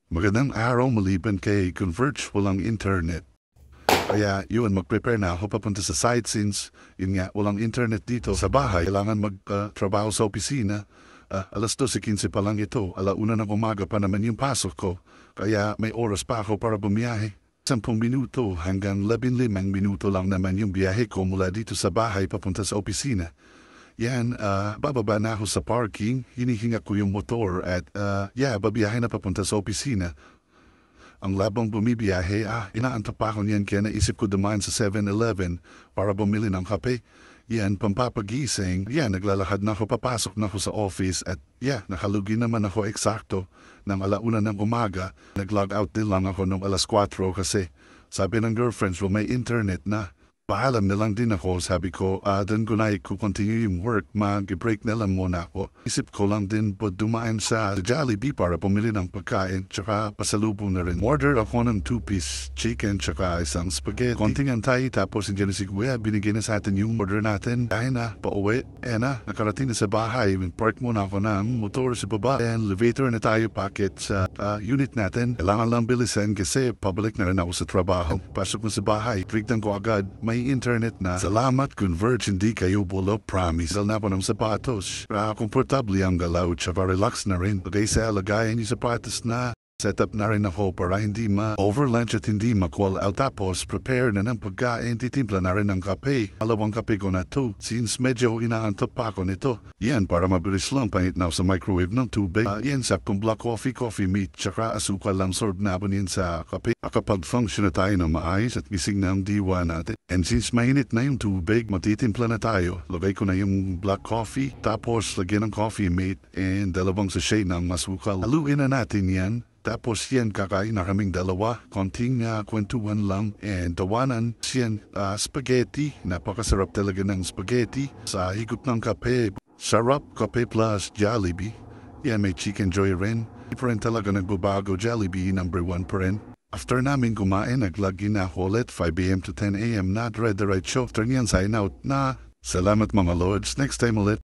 Magandang araw maliban kay Converge, walang internet. Kaya yun, mag-prepare na ako papunta sa site since yun nga, walang internet dito sa bahay. Kailangan mag-trabaho sa opisina. Alas 12:15 pa lang ito. Alauna ng umaga pa naman yung pasok ko. Kaya may oras pa ako para bumiyahe. 10 minuto hanggang 15 minuto lang naman yung biyahe ko mula dito sa bahay papunta sa opisina. Yan, bababa na ako sa parking, hinihinga ko yung motor at babiyahe na papunta sa opisina. Ang labang bumibiyahe, inaantok pa ako niyan kaya naisip ko dumaan sa 7-Eleven para bumili ng kape. Yan, pampapagising. Yan, naglalakad na ako, papasok na ako sa office at nakalugi naman ako eksakto ng alauna ng umaga. Nag-log out din lang ako nung alas 4 kasi sabi ng girlfriends, may internet na. Paalam na lang din ako, sabi ko, doon ko na i-continue yung work, mag-break na lang muna ako. Isip ko lang din po dumaan sa Jollibee para pumili ng pagkain, tsaka pasalubong na rin. Order ako ng 2-piece chicken, tsaka isang spaghetti. Konting antay, tapos hindi na si Kuya, binigay na sa atin yung order natin. Dahil na, pauwi, nakarating na sa bahay, park muna ako ng motor sa baba. And elevator na tayo packet sa unit natin. Kailangan lang bilisan kasi public na rin ako sa trabaho. Pasok mo sa bahay, trigdan ko agad, may internet na. Salamat Converge, hindi kayo bulok, promise. Dal na po ng sapatos. Komportable ang galaw, tsaka relax na rin. Lagay sa lagayan yung sapatos na. Setup na rin ako para hindi ma-overlunch at hindi ma-call out. Tapos prepare na ng pagkain, titimpla na rin ng kape. Alawang kape ko na to since medyo inaantok pa ako nito. Yan para mabilis lang, pangit na sa microwave ng tubig. Yan saktong black coffee meat, tsaka asukal lang sorb na yan sa kape. Kapag-function na tayo ng maayos at gising na ang diwa natin. And since mainit na yung tubig, matitimpla na tayo. Lagay ko na yung black coffee, tapos lagyan ng coffee mate and 2 sachet ng masukal. Haluin na natin yan. Tapos yan, kakain na kaming dalawa. Konting kwentuhan lang and tawanan. Yan, spaghetti. Napakasarap talaga ng spaghetti. Sa higop ng kape. Sarap, kape plus Jollibee. Yan, may chicken joy rin. Di pa rin talaga nagbabago. Jollibee, number 1 pa rin. After namin kumain, naglagi na ako ulit. 5 a.m. to 10 a.m. na dire-diretso. After niyan, sign out na. Salamat mga lords. Next time ulit.